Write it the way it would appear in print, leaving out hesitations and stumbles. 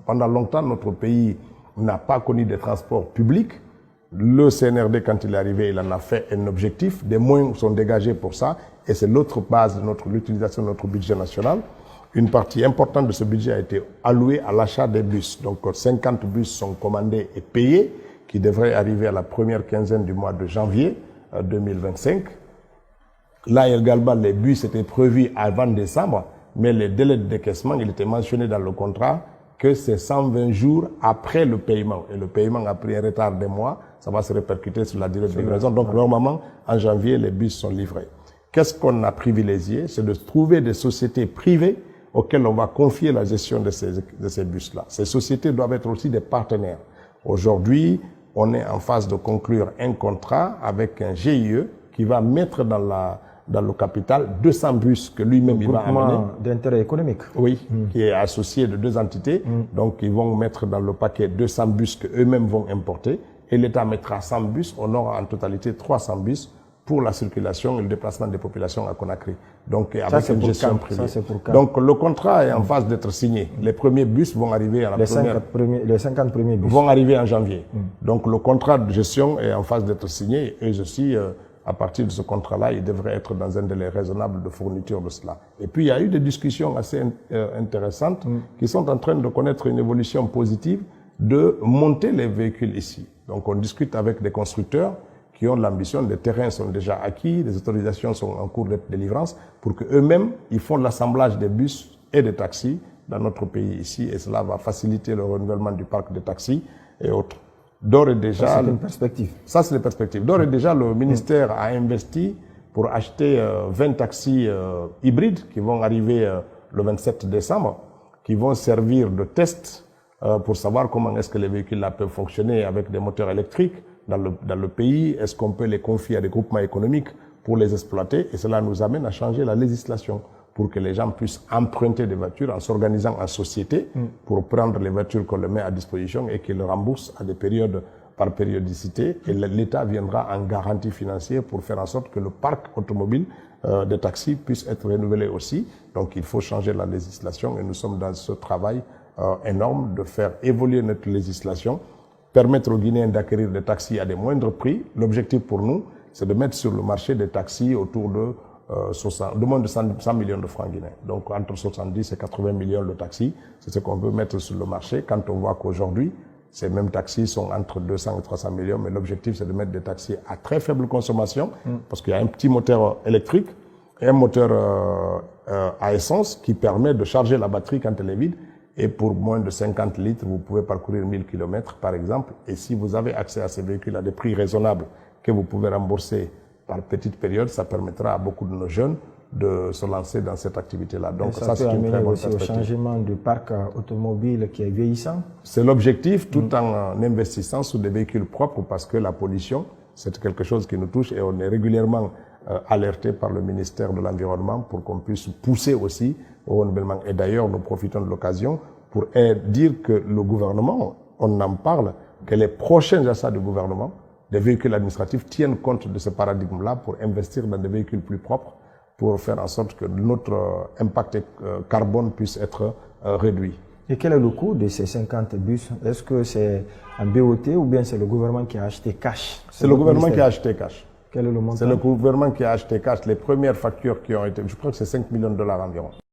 Pendant longtemps, notre pays n'a pas connu des transports publics. Le CNRD, quand il est arrivé, il en a fait un objectif. Des moyens sont dégagés pour ça. Et c'est l'autre base de l'utilisation de notre budget national. Une partie importante de ce budget a été allouée à l'achat des bus. Donc 50 bus sont commandés et payés, qui devraient arriver à la première quinzaine du mois de janvier 2025. Là également, les bus étaient prévus avant décembre, mais les délais de décaissement, il était mentionné dans le contrat que c'est 120 jours après le paiement. Et le paiement a pris un retard de mois, ça va se répercuter sur la durée de livraison. Donc normalement, en janvier, les bus sont livrés. Qu'est-ce qu'on a privilégié? C'est de trouver des sociétés privées auxquelles on va confier la gestion de ces bus-là. Ces sociétés doivent être aussi des partenaires. Aujourd'hui, on est en phase de conclure un contrat avec un GIE qui va mettre dans le capital 200 bus que lui-même il va amener. D'intérêt économique. Oui, qui est associé de 2 entités. Donc, ils vont mettre dans le paquet 200 bus qu'eux-mêmes vont importer. Et l'État mettra 100 bus. On aura en totalité 300 bus pour la circulation et le déplacement des populations à Conakry. Donc, avec une gestion privée. Donc, le contrat est en phase d'être signé. Les premiers bus vont arriver à les 50 premiers bus vont arriver en janvier. Donc, le contrat de gestion est en phase d'être signé. Et eux aussi, à partir de ce contrat-là, ils devraient être dans un délai raisonnable de fourniture de cela. Et puis, il y a eu des discussions assez intéressantes qui sont en train de connaître une évolution positive de monter les véhicules ici. Donc, on discute avec des constructeurs qui ont l'ambition, les terrains sont déjà acquis, les autorisations sont en cours de délivrance, pour qu'eux-mêmes, ils font l'assemblage des bus et des taxis dans notre pays ici, et cela va faciliter le renouvellement du parc de taxis et autres. D'ores et déjà... Ça, c'est une perspective. Ça, c'est les perspectives. D'ores et déjà, le ministère a investi pour acheter 20 taxis hybrides qui vont arriver le 27 décembre, qui vont servir de test pour savoir comment est-ce que les véhicules-là peuvent fonctionner avec des moteurs électriques dans le pays. Est-ce qu'on peut les confier à des groupements économiques pour les exploiter? Et cela nous amène à changer la législation pour que les gens puissent emprunter des voitures en s'organisant en société pour prendre les voitures qu'on leur met à disposition et qu'ils remboursent à des périodes par périodicité. Et l'État viendra en garantie financière pour faire en sorte que le parc automobile des taxis puisse être renouvelé aussi. Donc il faut changer la législation et nous sommes dans ce travail énorme de faire évoluer notre législation, permettre aux Guinéens d'acquérir des taxis à des moindres prix. L'objectif pour nous, c'est de mettre sur le marché des taxis autour de moins de 100 millions de francs guinéens. Donc entre 70 et 80 millions de taxis, c'est ce qu'on veut mettre sur le marché. Quand on voit qu'aujourd'hui, ces mêmes taxis sont entre 200 et 300 millions, mais l'objectif c'est de mettre des taxis à très faible consommation, parce qu'il y a un petit moteur électrique et un moteur à essence qui permet de charger la batterie quand elle est vide. Et pour moins de 50 litres, vous pouvez parcourir 1000 km par exemple. Et si vous avez accès à ces véhicules à des prix raisonnables que vous pouvez rembourser par petite période, ça permettra à beaucoup de nos jeunes de se lancer dans cette activité-là. Donc ça c'est une très bonne perspective. Au changement du parc automobile qui est vieillissant. C'est l'objectif, tout en investissant sur des véhicules propres, parce que la pollution, c'est quelque chose qui nous touche et on est régulièrement alerté par le ministère de l'Environnement pour qu'on puisse pousser aussi au renouvellement. Et d'ailleurs, nous profitons de l'occasion pour dire que le gouvernement, on en parle, que les prochains achats du gouvernement, des véhicules administratifs, tiennent compte de ce paradigme-là pour investir dans des véhicules plus propres, pour faire en sorte que notre impact carbone puisse être réduit. Et quel est le coût de ces 50 bus? Est-ce que c'est un BOT ou bien c'est le gouvernement qui a acheté cash? C'est le gouvernement qui a acheté cash. Quel est le montant? C'est le gouvernement qui a acheté cash. Les premières factures qui ont été, je crois que c'est 5 millions de dollars environ.